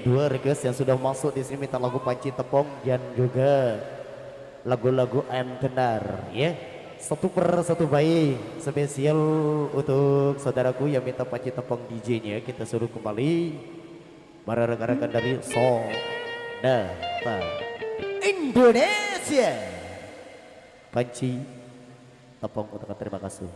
dua request yang sudah masuk di sini minta lagu Panci Tepong dan juga lagu-lagu ayam tenar ya. Satu per satu bayi spesial untuk saudaraku yang minta Panci Tepong DJ-nya kita suruh kembali para rekan-rekan dari Sonata Indonesia. Panci Tepong ucapkan terima kasih.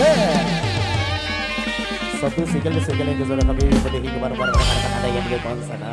set. Satu single yang sudah kami beri kepada para rekan-rekan Anda yang di depan sana.